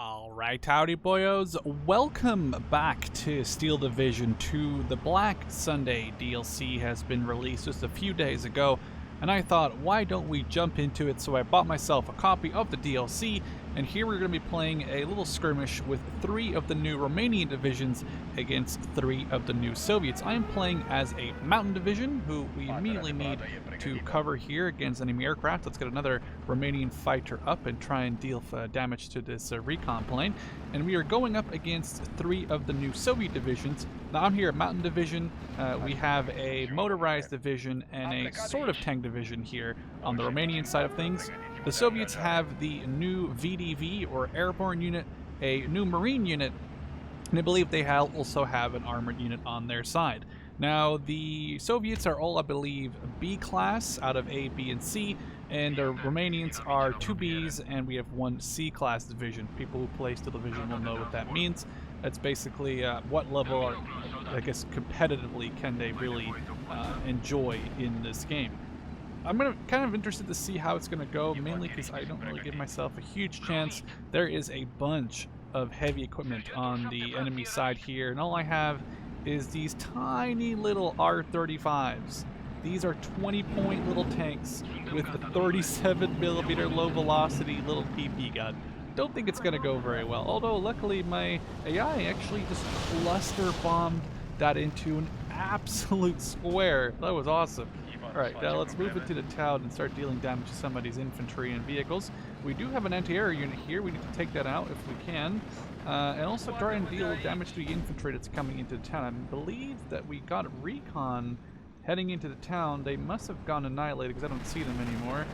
Alright, howdy boyos, welcome back to Steel Division 2. The Black Sunday DLC has been released just a few days ago, and I thought, why don't we jump into it? So I bought myself a copy of the DLC, and here we're going to be playing a little skirmish with 3 of the new Romanian divisions against 3 of the new Soviets. I am playing as a mountain division, who we immediately need to cover here against enemy aircraft. Let's get another Romanian fighter up and try and deal damage to this recon plane. And we are going up against 3 of the new Soviet divisions. Now I'm here at Mountain Division. We have a motorized division and a sort of tank division here on the Romanian side of things. The Soviets have the new VDV, or airborne unit, a new marine unit, and I believe they also have an armored unit on their side. Now, the Soviets are all, I believe, B class out of A, B, and C, and the Romanians are 2 Bs, and we have 1 C class division. People who play Steel Division will know what that means. That's basically what level, are, I guess, competitively can they really enjoy in this game. I'm kind of interested to see how it's going to go, mainly because I don't really give myself a huge chance. There is a bunch of heavy equipment on the enemy side here, and all I have is these tiny little R35s. These are 20-point little tanks with the 37mm low velocity little PP gun. Don't think it's going to go very well, although luckily my AI actually just cluster bombed that into an absolute square. That was awesome. Alright, now let's move into the town and start dealing damage to some of these infantry and vehicles. We do have an anti-air unit here. We need to take that out if we can. And also try and deal damage to the infantry that's coming into the town. I believe that we got recon heading into the town. They must have gone annihilated because I don't see them anymore.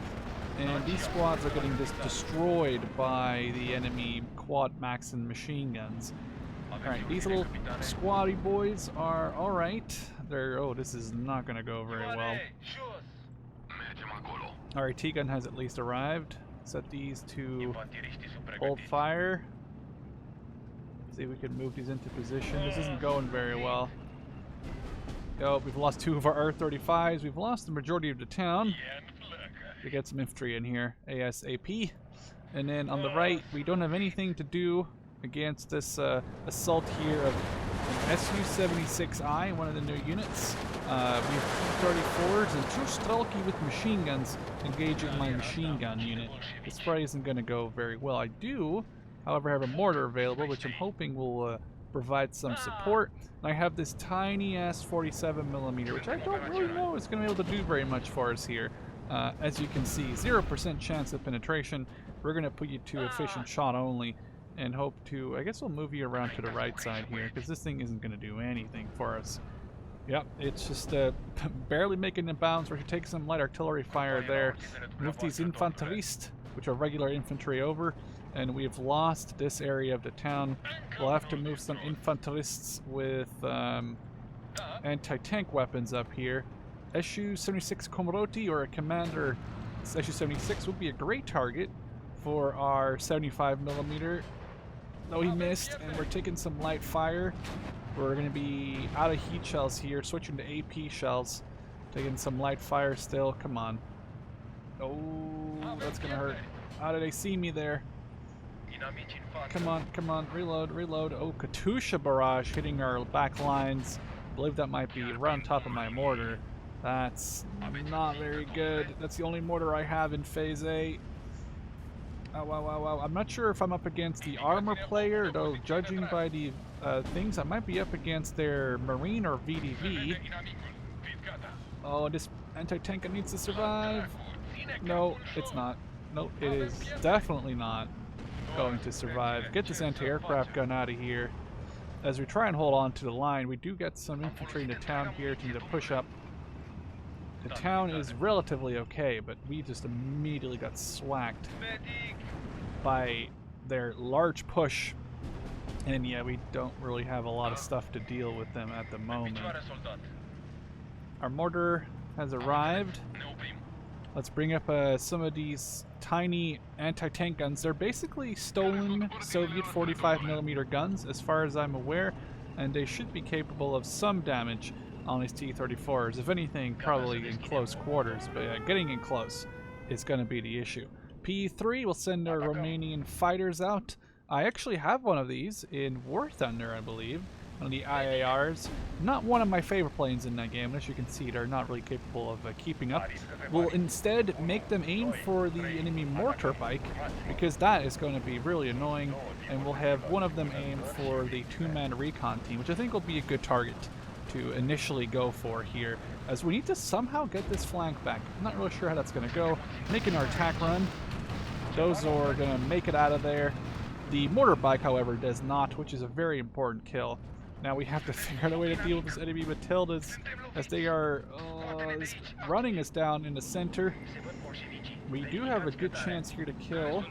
And these squads are getting just destroyed by the enemy quad Maxim machine guns. Alright, these little squatty boys are alright. Oh, this is not going to go very well. Our T-gun has at least arrived. Set these to hold fire. See if we can move these into position. This isn't going very well. Oh, we've lost 2 of our R-35s. We've lost the majority of the town. We get some infantry in here, ASAP. And then on the right, we don't have anything to do against this assault here of an Su-76I, one of the new units. We have T-34s and 2 Strelki with machine guns engaging my machine gun unit. This probably isn't going to go very well. I do, however, have a mortar available, which I'm hoping will provide some support. And I have this tiny-ass 47mm, which I don't really know is going to be able to do very much for us here. As you can see, 0% chance of penetration. We're going to put you to efficient shot only and hope to, I guess we'll move you around to the right side here, because this thing isn't going to do anything for us. Yep, it's just barely making the bounds. We're going to take some light artillery fire there. Move these infanteristes, which are regular infantry, over, and we've lost this area of the town. We'll have to move some infanterists with anti-tank weapons up here. Su-76 Komroti, or a commander Su-76, would be a great target for our 75mm. No, he missed, and we're taking some light fire. We're going to be out of heat shells here, switching to AP shells. Taking some light fire still. Come on. Oh, that's going to hurt. How did they see me there? Come on, come on. Reload, reload. Oh, Katusha barrage hitting our back lines. I believe that might be right on top of my mortar. That's not very good. That's the only mortar I have in Phase A. Oh, wow, wow, wow. I'm not sure if I'm up against the armor player, though judging by the things, I might be up against their marine or VDV. Oh, this anti-tank needs to survive. No, it's not. No, it is definitely not going to survive. Get this anti-aircraft gun out of here. As we try and hold on to the line, we do get some infantry in the town here to push up. The town is relatively okay, but we just immediately got swacked by their large push. And yeah, we don't really have a lot of stuff to deal with them at the moment. Our mortar has arrived. Let's bring up some of these tiny anti-tank guns. They're basically stolen Soviet 45mm guns, as far as I'm aware, and they should be capable of some damage on these T-34s. If anything, probably in close quarters, but getting in close is going to be the issue. P3 will send our Romanian fighters out. I actually have one of these in War Thunder, I believe. One of the IARs. Not one of my favorite planes in that game. As you can see, they're not really capable of keeping up. We'll instead make them aim for the enemy mortar bike, because that is going to be really annoying. And we'll have one of them aim for the two-man recon team, which I think will be a good target to initially go for here, as we need to somehow get this flank back. I'm not really sure how that's going to go. Making our attack run. Those are going to make it out of there. The mortar bike, however, does not, which is a very important kill. Now we have to figure out a way to deal with this enemy Matildas, as they are running us down in the center. We do have a good chance here to kill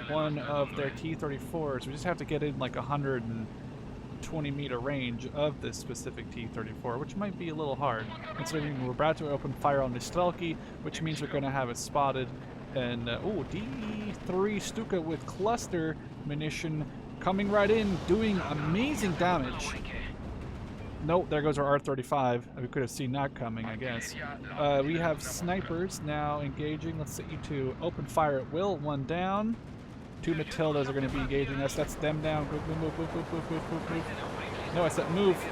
one of their T-34s. We just have to get in like 120-meter range of this specific T-34, which might be a little hard, considering we're about to open fire on the Strelki, which means we're going to have it spotted. And, oh, D3 Stuka with cluster munition coming right in, doing amazing damage. Nope, there goes our R-35. We could have seen that coming, I guess. We have snipers now engaging. Let's set you to open fire at will. One down. Two Matildas are going to be engaging us. That's them down. Move, move, move, move, move, move, move, move. No, I said move.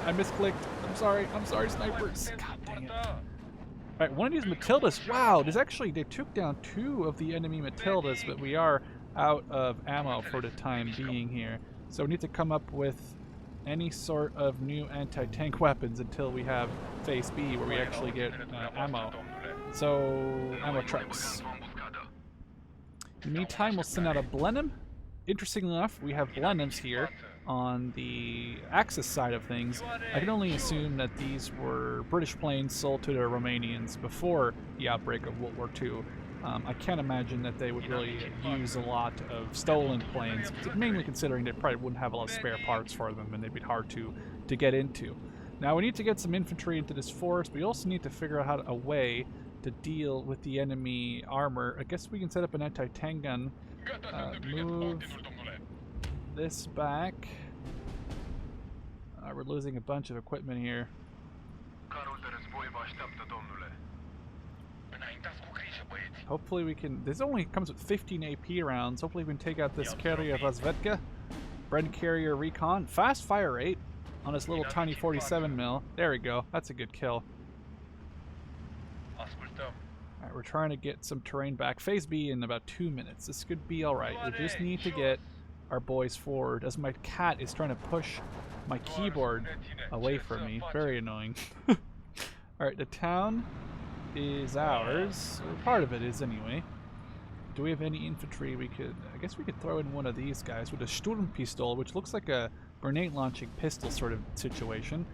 I misclicked. I'm sorry, snipers. God dang it. Alright, one of these Matildas. Wow, they took down two of the enemy Matildas, but we are out of ammo for the time being here. So we need to come up with any sort of new anti-tank weapons until we have phase B, where we actually get ammo. So, ammo trucks. In the meantime, we'll send out a Blenheim. Interestingly enough, we have Blenheims here on the Axis side of things. I can only assume that these were British planes sold to the Romanians before the outbreak of World War II. I can't imagine that they would really use a lot of stolen planes, mainly considering they probably wouldn't have a lot of spare parts for them and they'd be hard to get into. Now we need to get some infantry into this forest, but we also need to figure out a way to deal with the enemy armor. I guess we can set up an anti-tank gun. Move this back. We're losing a bunch of equipment here. Hopefully we can... This only comes with 15 AP rounds. Hopefully we can take out this carrier Razvedka. Bren carrier recon. Fast fire rate on this little tiny 47 mil. There we go. That's a good kill. Alright, we're trying to get some terrain back. Phase B in about 2 minutes. This could be alright. We just need to get our boys forward, as my cat is trying to push my keyboard away from me. Very annoying. Alright, the town is ours. Or part of it is anyway. Do we have any infantry we could... I guess we could throw in one of these guys with a Sturmpistol, which looks like a grenade launching pistol sort of situation.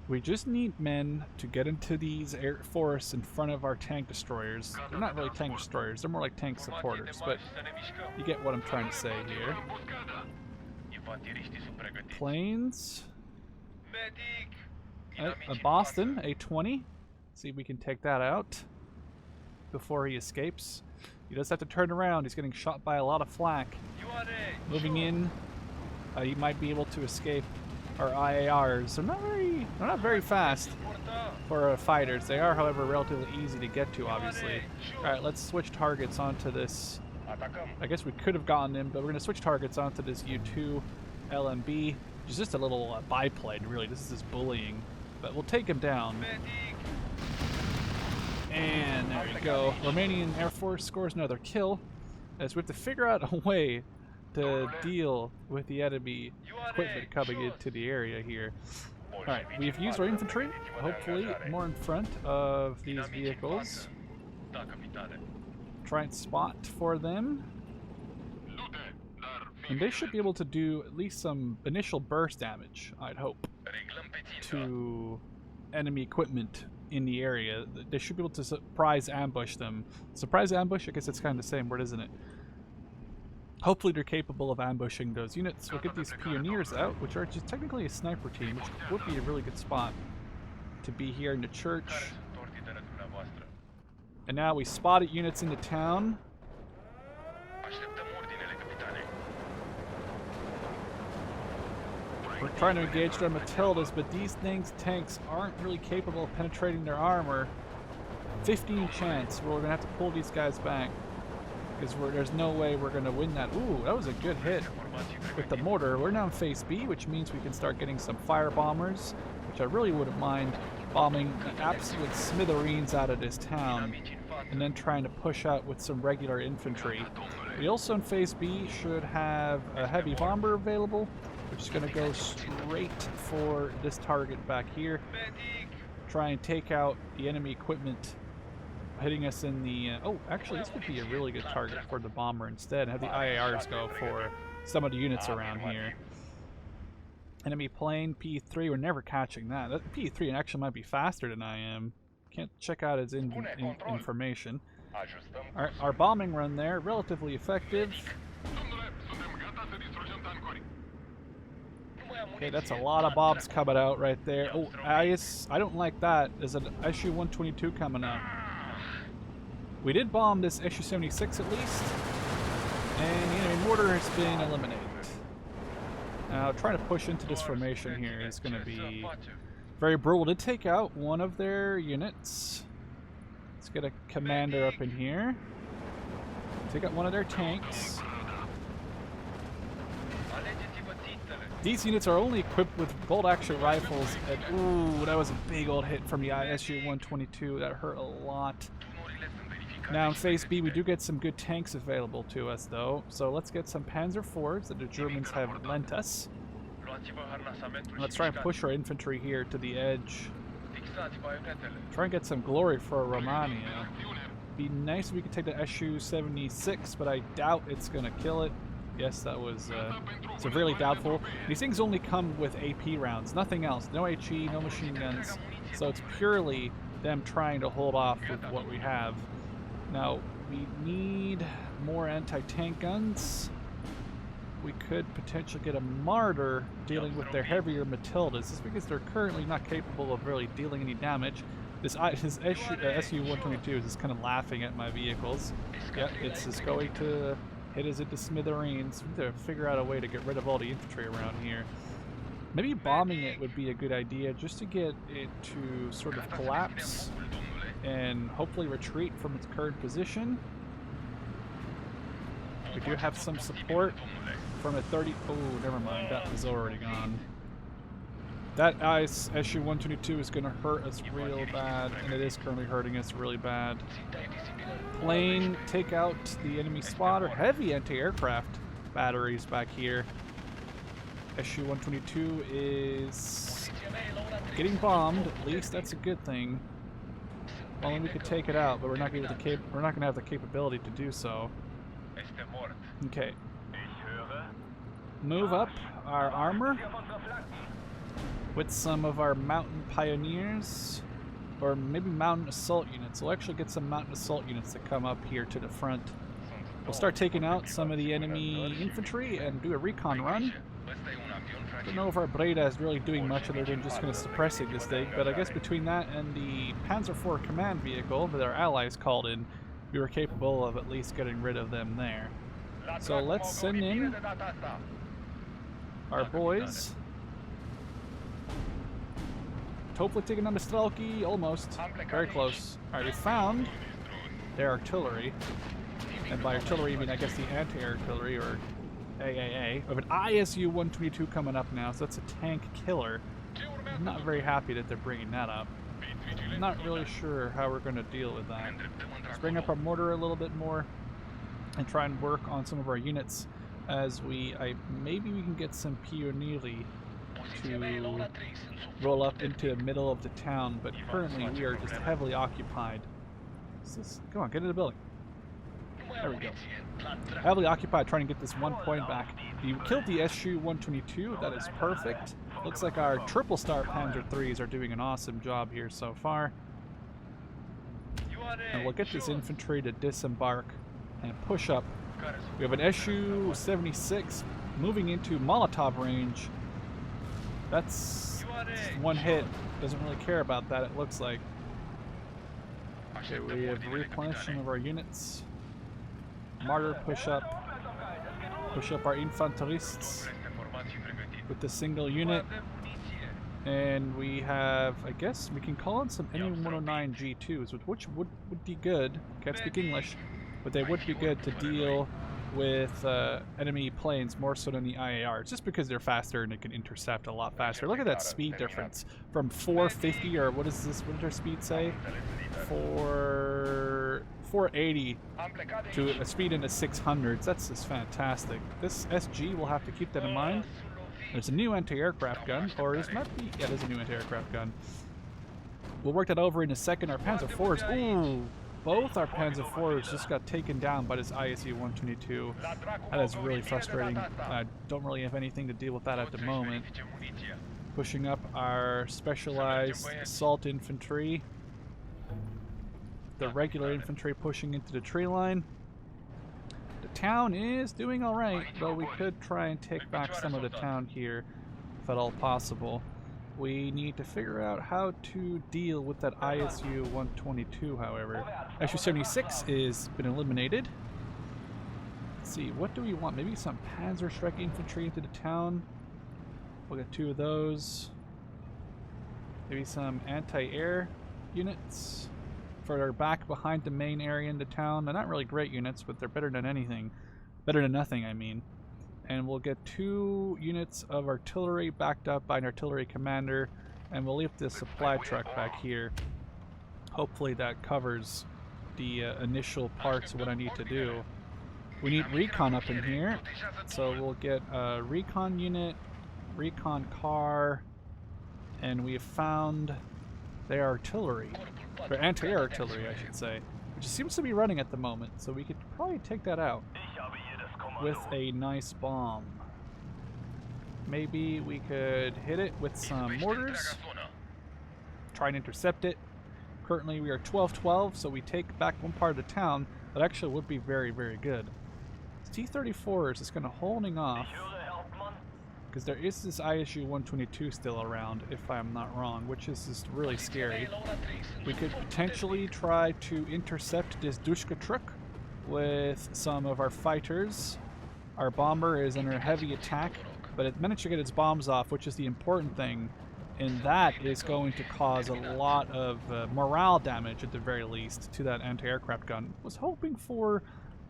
We just need men to get into these air forests in front of our tank destroyers. They're not really tank destroyers, they're more like tank supporters, but you get what I'm trying to say here. Planes. A Boston, A-20. See if we can take that out before he escapes. He does have to turn around. He's getting shot by a lot of flak. Moving in, he might be able to escape our IARs. They're not very fast for fighters. They are, however, relatively easy to get to, obviously. Alright, let's switch targets onto this. I guess we could have gotten him, but we're going to switch targets onto this U2 LMB, which is just a little biplane, really. This is just bullying. But we'll take him down. And there we go. Romanian Air Force scores another kill, as we have to figure out a way to deal with the enemy equipment coming into the area here. Alright, we've used our infantry, hopefully more in front of these vehicles. Try and spot for them. And they should be able to do at least some initial burst damage, I'd hope, to enemy equipment in the area. They should be able to surprise ambush them. Surprise ambush? I guess it's kind of the same word, isn't it? Hopefully they're capable of ambushing those units. We'll get these pioneers out, which are just technically a sniper team, which would be a really good spot to be here in the church. And now we spotted units in the town. We're trying to engage their Matildas, but these tanks aren't really capable of penetrating their armor. 15 chance. We're going to have to pull these guys back, because there's no way we're going to win that. Ooh, that was a good hit. with the mortar. We're now in phase B, which means we can start getting some fire bombers, which I really wouldn't mind bombing the absolute smithereens out of this town, and then trying to push out with some regular infantry. We also in phase B should have a heavy bomber available, which is going to go straight for this target back here. Try and take out the enemy equipment hitting us in the... oh, actually, this would be a really good target for the bomber instead. Have the IARs go for some of the units around here. Enemy plane, P3. We're never catching that. That P3 actually might be faster than I am. Can't check out his information. Our bombing run there, relatively effective. Okay, that's a lot of bobs coming out right there. Oh, I don't like that. There's an SU-122 coming up. We did bomb this SU-76 at least, and the enemy mortar has been eliminated. Now, trying to push into this formation here is going to be very brutal. To take out one of their units. Let's get a commander up in here. Take out one of their tanks. These units are only equipped with bolt-action rifles, and ooh, that was a big old hit from the SU-122. That hurt a lot. Now in phase B, we do get some good tanks available to us, though. So let's get some Panzer IVs that the Germans have lent us. Let's try and push our infantry here to the edge. Try and get some glory for Romania. Be nice if we could take the SU-76, but I doubt it's going to kill it. Yes, that was severely doubtful. These things only come with AP rounds, nothing else. No HE, no machine guns. So it's purely them trying to hold off with what we have. Now, we need more anti-tank guns. We could potentially get a Martyr dealing with their heavier Matildas. This is because they're currently not capable of really dealing any damage. His SU-122 is just kind of laughing at my vehicles. Yep, it's just going to hit us into smithereens. We need to figure out a way to get rid of all the infantry around here. Maybe bombing it would be a good idea just to get it to sort of collapse and hopefully retreat from its current position. We do have some support from a 30... oh, never mind. That was already gone. That SU-122 is going to hurt us real bad, and it is currently hurting us really bad. Plane, take out the enemy spotter. Heavy anti-aircraft batteries back here. SU-122 is getting bombed. At least that's a good thing. Well, we could take it out, but we're not going to have the capability to do so. Okay. Move up our armor with some of our mountain pioneers, or maybe mountain assault units. We'll actually get some mountain assault units that come up here to the front. We'll start taking out some of the enemy infantry and do a recon run. I don't know if our Breda is really doing much other than just kind of suppressing this thing, but I guess between that and the Panzer IV command vehicle that our allies called in, we were capable of at least getting rid of them there. So let's send in our boys. Hopefully taking on the Strelki, almost. Very close. Alright, we found their artillery. And by artillery, I mean, I guess the anti-artillery, or AAA. We have an ISU-122 coming up now, so that's a tank killer. I'm not very happy that they're bringing that up. I'm not really sure how we're going to deal with that. Let's bring up our mortar a little bit more and try and work on some of our units as maybe we can get some Pionieri to roll up into the middle of the town, but currently we are just heavily occupied. Come on, get in the building. There we go. Heavily occupied trying to get this 1 point back. You killed the SU-122, that is perfect. Looks like our triple star Panzer IIIs are doing an awesome job here so far. And we'll get this infantry to disembark and push up. We have an SU-76 moving into Molotov range. That's one hit. Doesn't really care about that, it looks like. Okay, we have replenished some of our units. Martyr push up our infanterists with the single unit, and we have, I guess we can call on some ME-109 G2s, which would be good. Can't speak English, but they would be good to deal with enemy planes more so than the IARs, just because they're faster and they can intercept a lot faster. Look at that speed difference from 450, or what is this? What did their speed say? 480 to a speed into 600s. That's just fantastic. This SG will have to keep that in mind. There's a new anti-aircraft gun, or this might be, yeah, there's a new anti-aircraft gun. We'll work that over in a second. Our Panzer IVs, ooh, both our Panzer IVs just got taken down by this ISU-122. That is really frustrating. I don't really have anything to deal with that at the moment. Pushing up our specialized assault infantry. The regular infantry pushing into the tree line. The town is doing alright, though we could try and take back some of the town here, if at all possible. We need to figure out how to deal with that ISU-122, however. ISU-76 is been eliminated. Let's see, what do we want? Maybe some Panzer Strike infantry into the town. We'll get 2 of those. Maybe some anti-air units further back behind the main area in the town. They're not really great units, but they're better than anything. Better than nothing, I mean. And we'll get 2 units of artillery backed up by an artillery commander, and we'll leave the supply truck back here. Hopefully that covers the initial parts of what I need to do. We need recon up in here, so we'll get a recon unit, recon car, and we have found their artillery, or anti-air artillery I should say, which seems to be running at the moment, so we could probably take that out with a nice bomb. Maybe we could hit it with some mortars, try and intercept it. Currently we are 12-12, so we take back one part of the town. That actually would be very, very good. T-34 is just kind of holding off, because there is this ISU-122 still around, if I'm not wrong, which is just really scary. We could potentially try to intercept this Dushka truck with some of our fighters. Our bomber is under heavy attack, but it managed to get its bombs off, which is the important thing, and that is going to cause a lot of morale damage at the very least to that anti-aircraft gun. Was hoping for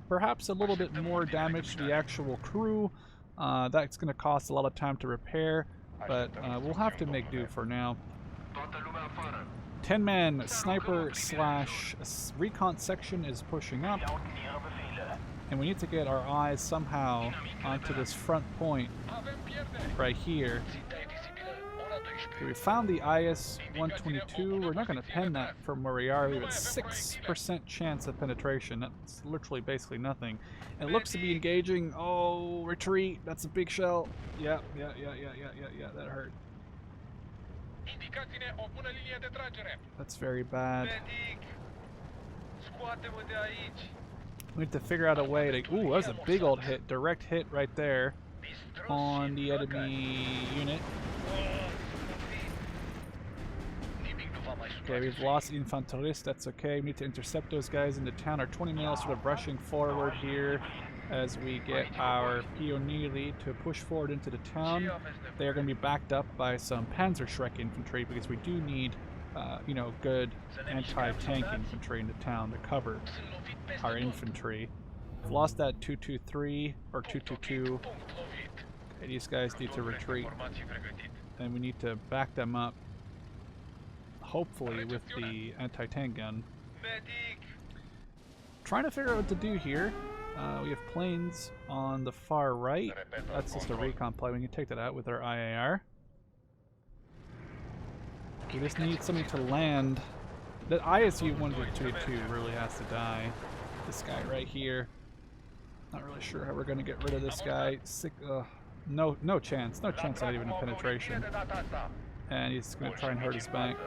perhaps a little bit more damage to the actual crew. That's going to cost a lot of time to repair, but we'll have to make do for now. 10-man sniper slash recon section is pushing up, and we need to get our eyes somehow onto this front point right here. Okay, we found the IS-122. We're not going to pen that from where we are. We have a 6% chance of penetration. That's literally basically nothing. It looks to be engaging. Oh, retreat. That's a big shell. Yeah, that hurt. That's very bad. We need to figure out a way to... Ooh, that was a big old hit. Direct hit right there on the enemy unit. Okay, we've lost infanterist. That's okay. We need to intercept those guys in the town. Our 20 mils sort of rushing forward here as we get our Pionieri to push forward into the town. They are going to be backed up by some Panzer Strike infantry because we do need, you know, good anti-tank infantry in the town to cover our infantry. We've lost that 223 or 222. Okay, these guys need to retreat, and we need to back them up. Hopefully with the anti-tank gun. Trying to figure out what to do here. We have planes on the far right. That's just a recon plane. We can take that out with our IAR. We just need something to land. That ISU-122 really has to die. This guy right here. Not really sure how we're going to get rid of this guy. No chance. No chance at even a penetration. And he's going to try and hurt his back.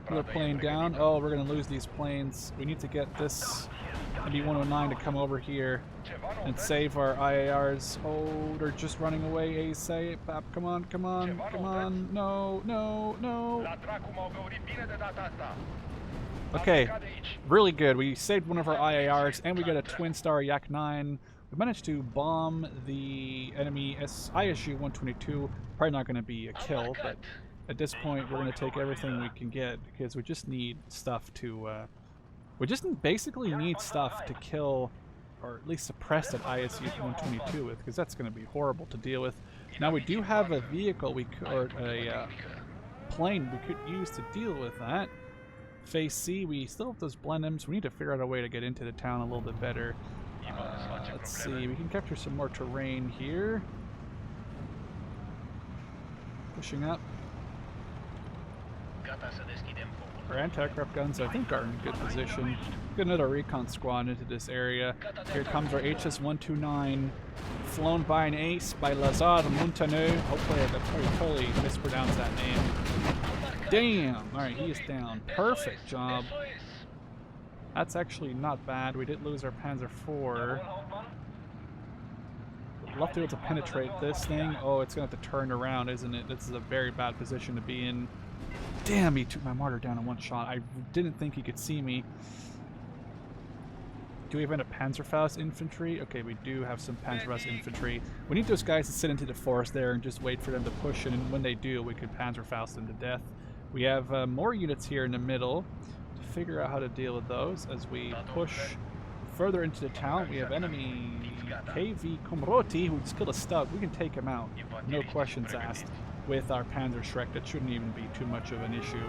Another plane down. Oh, we're going to lose these planes. We need to get this MB-109 to come over here and save our IARs. Oh, they're just running away. Say it, Pap. Come on, come on, come on. No, no, no. Okay, really good. We saved one of our IARs, and we got a twin-star Yak-9. We managed to bomb the enemy ISU-122. Probably not going to be a kill, but at this point we're going to take everything we can get because we just need stuff to We just basically need stuff to kill, or at least suppress that ISU-122 with, because that's going to be horrible to deal with. Now we do have a vehicle or a plane we could use to deal with that. Phase C, we still have those Blenheims. We need to figure out a way to get into the town a little bit better. Let's see, we can capture some more terrain here. Pushing up. Our anti-aircraft guns, I think, are in good position. Get another recon squad into this area. Here comes our HS-129, flown by an ace by Lazar Montano. Hopefully I totally mispronounced that name. Damn! Alright, he is down. Perfect job. That's actually not bad. We did lose our Panzer IV. Would love to be able to penetrate this thing. Oh, it's going to have to turn around, isn't it? This is a very bad position to be in. Damn, he took my mortar down in one shot. I didn't think he could see me. Do we have any Panzerfaust infantry? Okay, we do have some Panzerfaust infantry. We need those guys to sit into the forest there and just wait for them to push in, and when they do, we could Panzerfaust them to death. We have more units here in the middle to figure out how to deal with those as we push further into the town. We have enemy KV Komroti, who just killed a Stug. We can take him out, no questions asked, with our Panzer Shrek. That shouldn't even be too much of an issue.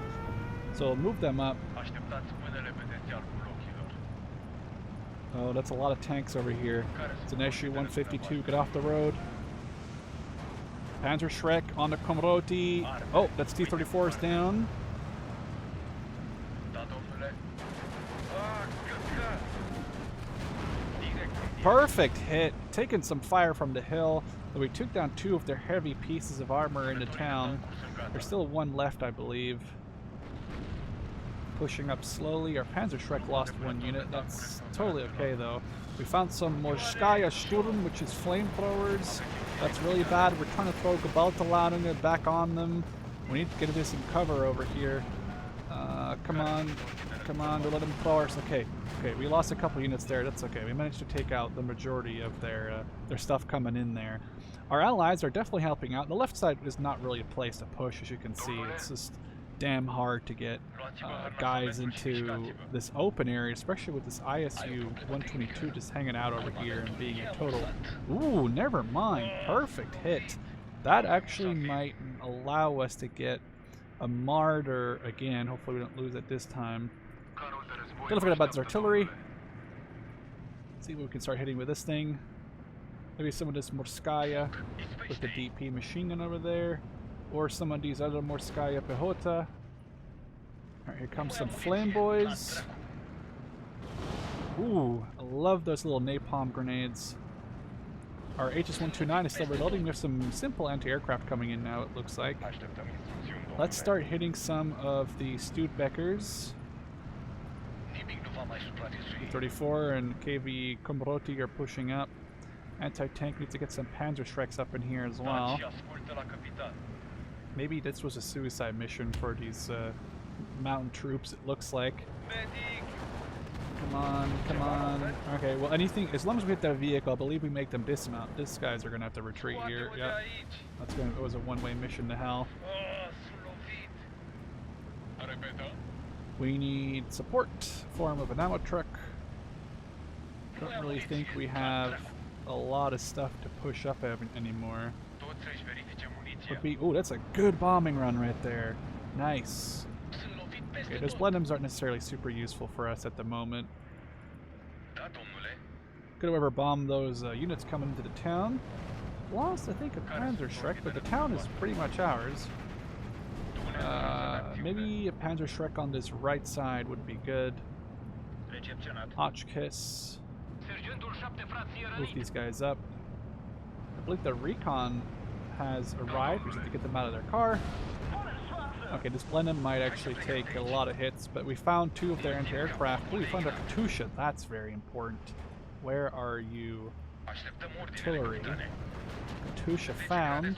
So we'll move them up. Oh, that's a lot of tanks over here. It's an SU-152. Get off the road. Panzer Shrek on the Komroti. Oh, that's T-34 is down. Perfect hit. Taking some fire from the hill. We took down 2 of their heavy pieces of armor into town. There's still 1 left, I believe. Pushing up slowly. Our Panzer Shrek lost 1 unit. That's totally okay, though. We found some Morskaya Sturm, which is flamethrowers. That's really bad. We're trying to throw Gebaltaladen back on them. We need to get into some cover over here. Come on. Come on, to let them throw us. Okay, we lost a couple units there. That's okay. We managed to take out the majority of their stuff coming in there. Our allies are definitely helping out. The left side is not really a place to push, as you can see. It's just damn hard to get guys into this open area, especially with this ISU-122 just hanging out over here and being a total... Ooh, never mind. Perfect hit. That actually might allow us to get a martyr again. Hopefully we don't lose it this time. Don't forget about this artillery. Let's see what we can start hitting with this thing. Maybe some of this Morskaya with the DP machine gun over there. Or some of these other Morskaya Pehota. Alright, here comes some flame boys. Ooh, I love those little napalm grenades. Our HS-129 is still reloading. We have some simple anti-aircraft coming in now, it looks like. Let's start hitting some of the Studebackers. 34 and KV Komroti are pushing up. Anti-tank needs to get some Panzer Shreks up in here as well. Maybe this was a suicide mission for these mountain troops, it looks like. Come on, come on. Okay, well anything, as long as we hit that vehicle, I believe we make them dismount. These guys are going to have to retreat here. Yep. It was a one-way mission to hell. We need support, form of an ammo truck. Don't really think we have a lot of stuff to push up anymore. Oh, that's a good bombing run right there. Nice. Okay, those Blenheims aren't necessarily super useful for us at the moment. Could have ever bombed those units coming into the town. Lost, I think, a Panzer Shrek, but the town is pretty much ours. Maybe a Panzer Shrek on this right side would be good. Hotchkiss. Move these guys up. I believe the recon has arrived. We just have to get them out of their car. Okay, this Blenheim might actually take a lot of hits, but we found 2 of their anti-aircraft. Oh, we found a Katusha. That's very important. Where are you? Artillery. Katusha found.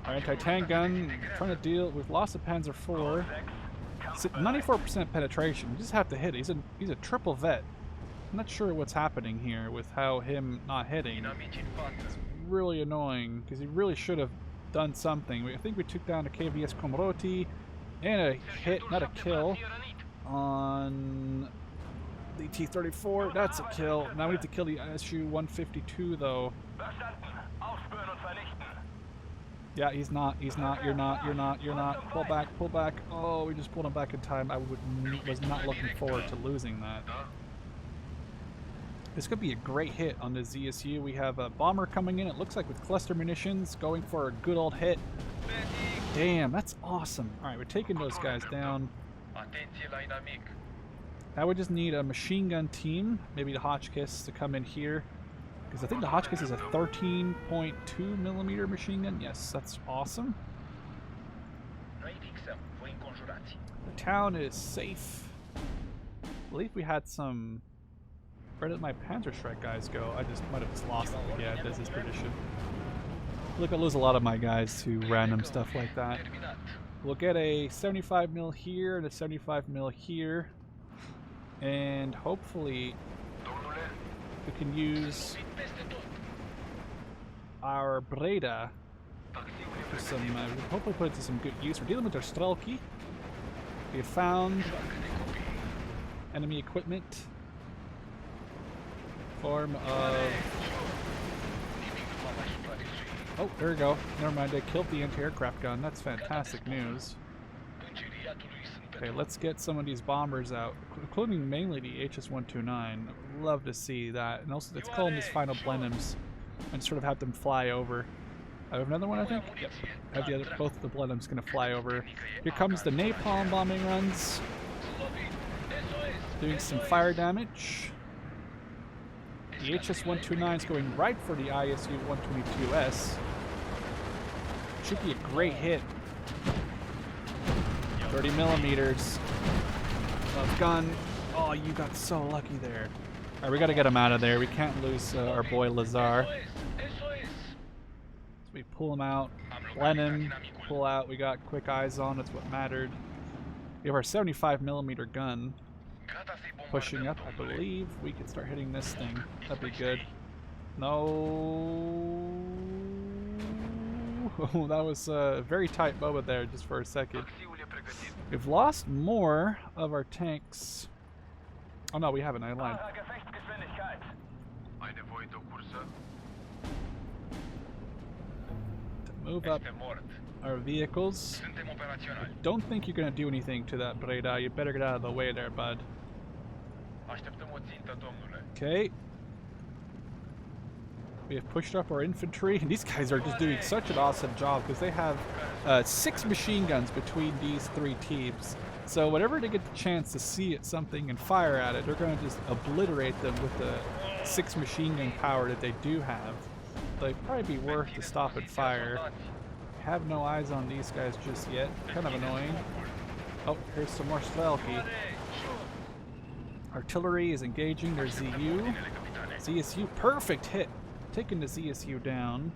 Our anti-tank gun, trying to deal. We've lost a Panzer IV. 94% penetration. We just have to hit it. He's a triple vet. I'm not sure what's happening here with how him not hitting. It's really annoying because he really should have done something. I think we took down a KVS Komroti and a hit, not a kill, on the T-34. That's a kill. Now we need to kill the SU-152 though. Yeah, he's not. You're not. Pull back. Oh, we just pulled him back in time. I was not looking forward to losing that. This could be a great hit on the ZSU. We have a bomber coming in, it looks like with cluster munitions, going for a good old hit. Damn, that's awesome. Alright, we're taking those guys down. Now we just need a machine gun team, maybe the Hotchkiss to come in here. Because I think the Hotchkiss is a 13.2 millimeter machine gun. Yes, that's awesome. The town is safe. I believe we had some... Where did my Panzerschreck guys go? I might have just lost them. Yeah, this is tradition. Look, I lose a lot of my guys to random stuff like that. We'll get a 75 mil here and a 75 mil here. And hopefully we can use our Breda for some, hopefully put it to some good use. We're dealing with our Strelki. We have found enemy equipment. Form of... Oh, there we go. Never mind, I killed the anti-aircraft gun. That's fantastic news. Okay, let's get some of these bombers out, including mainly the HS-129. Love to see that. And also, let's call them these final Blenheims and sort of have them fly over. I have another one, I think? Yep. I have both of the Blenheims going to fly over. Here comes the napalm bombing runs. Doing some fire damage. The HS-129 is going right for the ISU-122S. Should be a great hit. 30 millimeters of gun. Oh, you got so lucky there. Alright, we gotta get him out of there. We can't lose our boy Lazar. So we pull him out. Lenin, pull out. We got quick eyes on. That's what mattered. We have our 75 millimeter gun. Pushing up, I believe we can start hitting this thing. That'd be good. No. Oh, that was a very tight moment there just for a second. We've lost more of our tanks. Oh no, we haven't. I lied. To move up our vehicles. I don't think you're going to do anything to that Breda. You better get out of the way there, bud. Okay. We have pushed up our infantry, and these guys are just doing such an awesome job because they have 6 machine guns between these 3 teams. So whenever they get the chance to see it, something and fire at it, they're going to just obliterate them with the 6 machine gun power that they do have. They'd probably be worth to stop and fire. Have no eyes on these guys just yet. Kind of annoying. Oh, here's some more Strelki. Artillery is engaging their ZU. ZSU, perfect hit. Taking the ZSU down.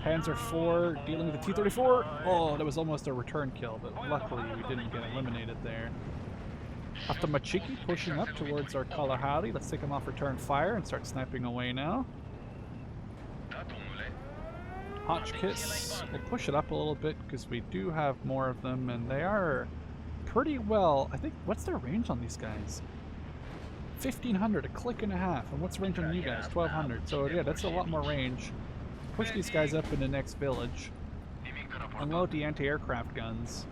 Panzer IV dealing with the T-34. Oh, that was almost a return kill, but luckily we didn't get eliminated there. Aftamachiki pushing up towards our Kalahari. Let's take him off return fire and start sniping away now. Hotchkiss, we'll push it up a little bit because we do have more of them and they are pretty well. I think, what's their range on these guys? 1500, a click and a half. And what's the range on you guys? 1200. So yeah, that's a lot more range. Push these guys up in the next village. Unload the anti-aircraft guns.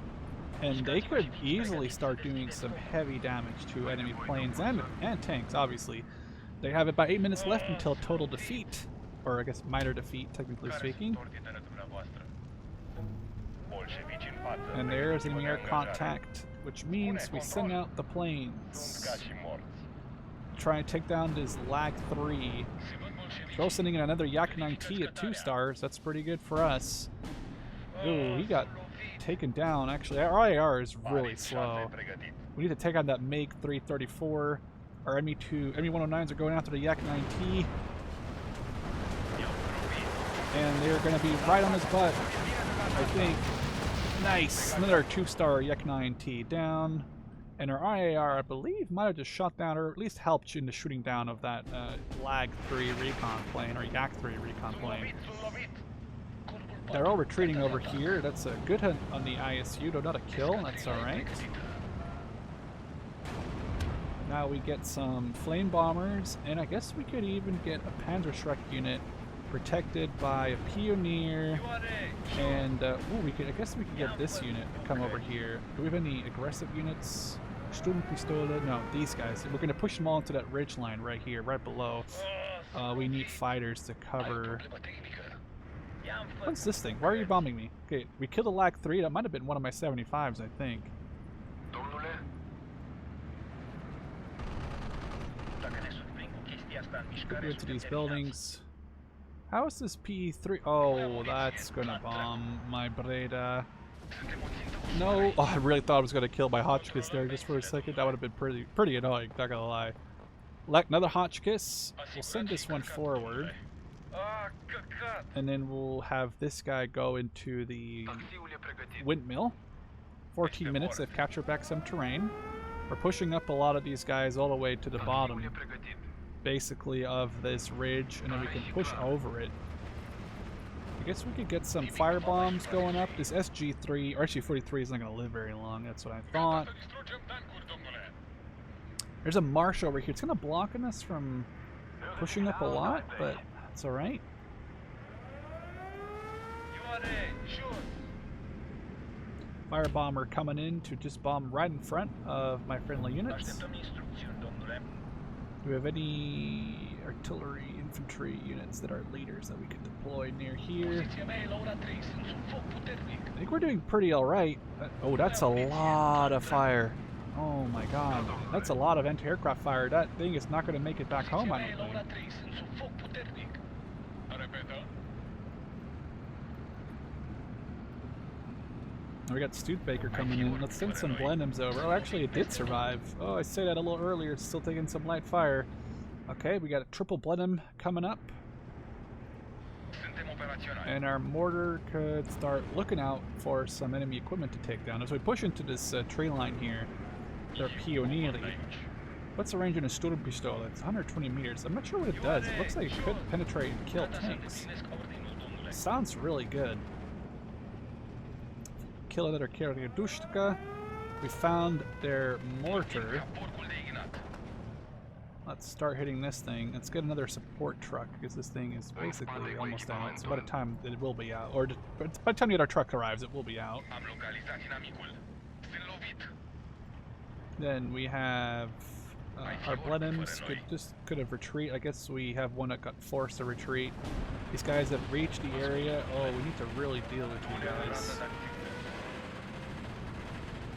And they could easily start doing some heavy damage to enemy planes and tanks, obviously. They have about 8 minutes left until total defeat. Or I guess minor defeat, technically speaking. And there's enemy air contact, which means we send out the planes. Try and take down this Lag 3. We're sending in another Yak-9T at 2 stars. That's pretty good for us. Ooh, he got taken down. Actually, our IAR is really slow. We need to take on that MiG 334. Our ME-109s are going after the Yak-9T. And they're going to be right on his butt, I think. Nice! Another 2-star Yak-9T down. And our IAR, I believe, might have just shot down, or at least helped in the shooting down of that Lag 3 recon plane, or Yak 3 recon plane. They're all retreating over here. That's a good hit on the ISU, though not a kill. That's alright. Now we get some flame bombers, and I guess we could even get a Panzerschreck unit protected by a Pioneer, and I guess we could get this unit to come over here. Do we have any aggressive units? Sturmpistole? No, these guys. We're going to push them all into that ridge line right here, right below. We need fighters to cover. What's this thing? Why are you bombing me? Okay, we killed a LAC 3. That might have been one of my 75s, I think. Go into these buildings. How is this P3? Oh, that's gonna bomb my Breda. No! Oh, I really thought I was gonna kill my Hotchkiss there just for a second. That would have been pretty annoying, not gonna lie. Another Hotchkiss. We'll send this one forward. And then we'll have this guy go into the windmill. 14 minutes, they've captured back some terrain. We're pushing up a lot of these guys all the way to the bottom, basically, of this ridge, and then we can push over it. I guess we could get some fire bombs going up. This SG3, or actually 43 is not going to live very long, that's what I thought. There's a marsh over here. It's kind of blocking us from pushing up a lot, but it's alright. Fire bomber coming in to just bomb right in front of my friendly units. Do we have any artillery, infantry units that are leaders that we could deploy near here? I think we're doing pretty alright. Oh, that's a lot of fire. Oh my god. That's a lot of anti-aircraft fire. That thing is not going to make it back home, I don't think. We got Studebaker coming in. Let's send some Blenheims over. Oh, actually it did survive. Oh, I said that a little earlier. It's still taking some light fire. Okay, we got a triple Blenheim coming up. And our mortar could start looking out for some enemy equipment to take down. As we push into this tree line here, they're Pionieri. What's the range in a Sturmpistole? It's 120 meters. I'm not sure what it does. It looks like it could penetrate and kill tanks. It sounds really good. Kill another carrier Dushka. We found their mortar. Let's start hitting this thing. Let's get another support truck because this thing is basically almost out. So by the time it will be out, or by the time our truck arrives, it will be out. Then we have our Blenheims could have retreat. I guess we have one that got forced to retreat. These guys have reached the area. Oh, we need to really deal with you guys.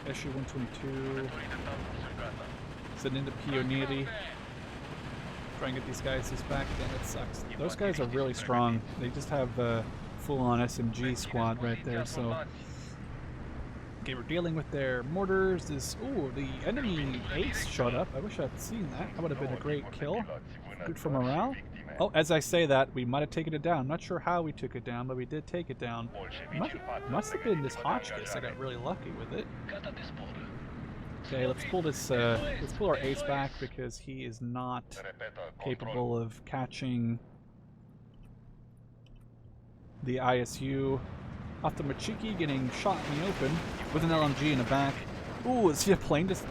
SU-122. Send into Pionieri. Try and get these guys back. Damn, it sucks. Those guys are really strong. They just have a full-on SMG squad right there, so... Okay, we're dealing with their mortars. Ooh, the enemy ace showed up. I wish I'd seen that. That would have been a great kill. Good for morale. Oh, as I say that, we might have taken it down. I'm not sure how we took it down, but we did take it down. Must have been this Hotchkiss. I got really lucky with it. Okay, let's pull this. Let's pull our ace back because he is not capable of catching the ISU. Off the Machiki, getting shot in the open with an LMG in the back. Ooh, is he a plane just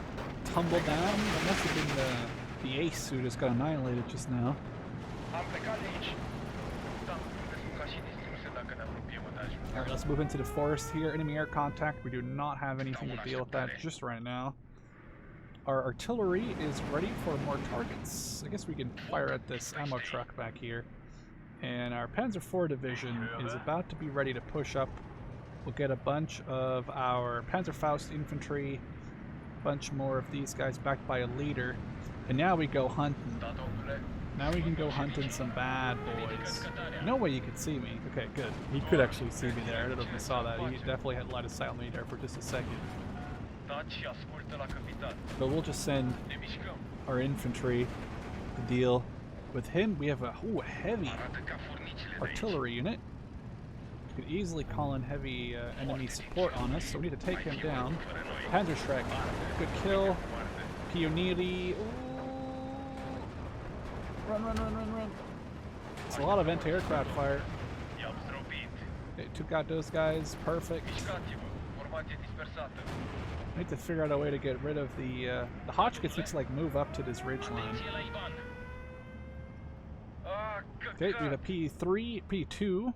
tumbled down? That must have been the ace who just got annihilated just now. Alright, let's move into the forest here. Enemy air contact. We do not have anything to deal with that just right now. Our artillery is ready for more targets. I guess we can fire at this ammo truck back here. And our Panzer IV division is about to be ready to push up. We'll get a bunch of our Panzerfaust infantry, a bunch more of these guys backed by a leader. And now we go hunting. Now we can go hunting some bad boys. No way you could see me. Okay, good. He could actually see me there. I don't know if you saw that. He definitely had line of sight on me there for just a second. But we'll just send our infantry to deal with him. We have a heavy artillery unit. We could easily call in heavy enemy support on us, so we need to take him down. Panzerschreck, good kill. Pionieri. Run, run, run, run, run. It's a lot of anti-aircraft fire. Okay, took out those guys. Perfect. I need to figure out a way to get rid of the Hotchkiss needs to like move up to this ridge line. Okay, we have a P3, P2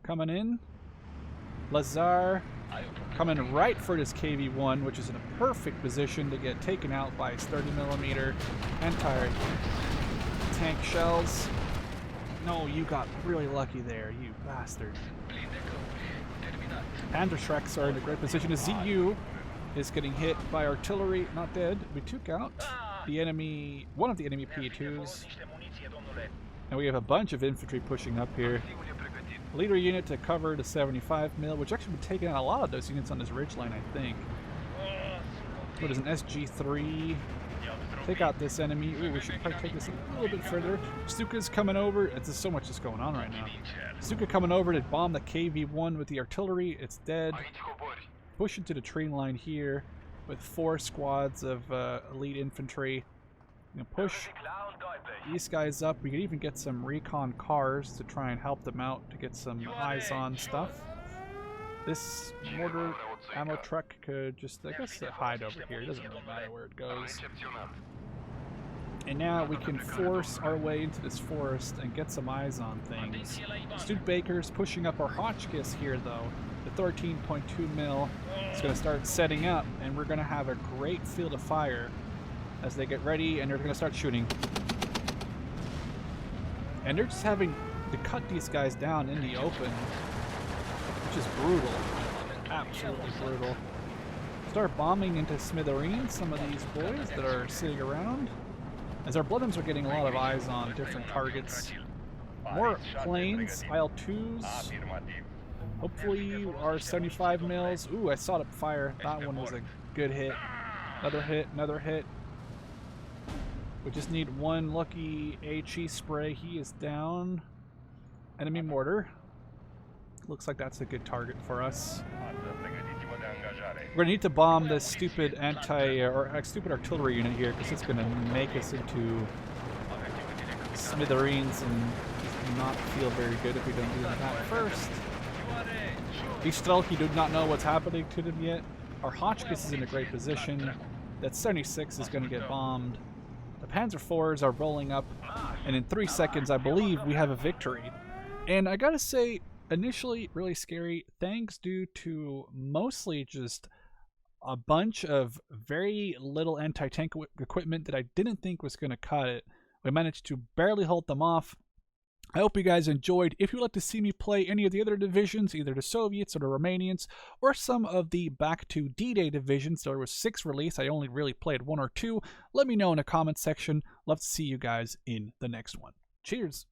coming in. Lazar coming right for this KV-1, which is in a perfect position to get taken out by 30mm anti-tank shells. No, you got really lucky there, you bastard. Panzerschrecks are in a great position. The ZU is getting hit by artillery, not dead. We took out the enemy, one of the enemy P2s. And we have a bunch of infantry pushing up here. Leader unit to cover the 75mm, which actually been taking out a lot of those units on this ridgeline, I think. What is an SG3? Take out this enemy. Ooh, we should probably take this a little bit further. Stuka's coming over. It's just so much is going on right now. Stuka coming over to bomb the KV-1 with the artillery. It's dead. Push into the train line here with 4 squads of elite infantry. Push these guys up. We could even get some recon cars to try and help them out to get some eyes on stuff. This mortar ammo truck could just, I guess, hide over here. It doesn't really matter where it goes. And now we can force our way into this forest and get some eyes on things. Studebaker's pushing up our Hotchkiss here, though. The 13.2mm is going to start setting up, and we're going to have a great field of fire as they get ready, and they're going to start shooting. And they're just having to cut these guys down in the open, which is brutal. Absolutely brutal. Start bombing into smithereens some of these boys that are sitting around, as our Bloodhams are getting a lot of eyes on different targets. More planes, IL-2s. Hopefully our 75mm. Ooh, I saw it fire. That one was a good hit. Another hit, another hit. We just need one lucky HE spray. He is down. Enemy mortar. Looks like that's a good target for us. We're gonna need to bomb this stupid stupid artillery unit here, because it's gonna make us into smithereens and not feel very good if we don't do that first. These Strelki do not know what's happening to them yet. Our Hotchkiss is in a great position. That 76 is gonna get bombed. The Panzer IVs are rolling up, and in 3 seconds I believe we have a victory. And I gotta say, initially really scary, thanks due to mostly just a bunch of very little anti-tank equipment that I didn't think was going to cut it. We managed to barely hold them off. I hope you guys enjoyed. If you'd like to see me play any of the other divisions, either the Soviets or the Romanians, or some of the back to D-Day divisions, there was 6 released, I only really played 1 or 2, let me know in the comments section. Love to see you guys in the next one. Cheers!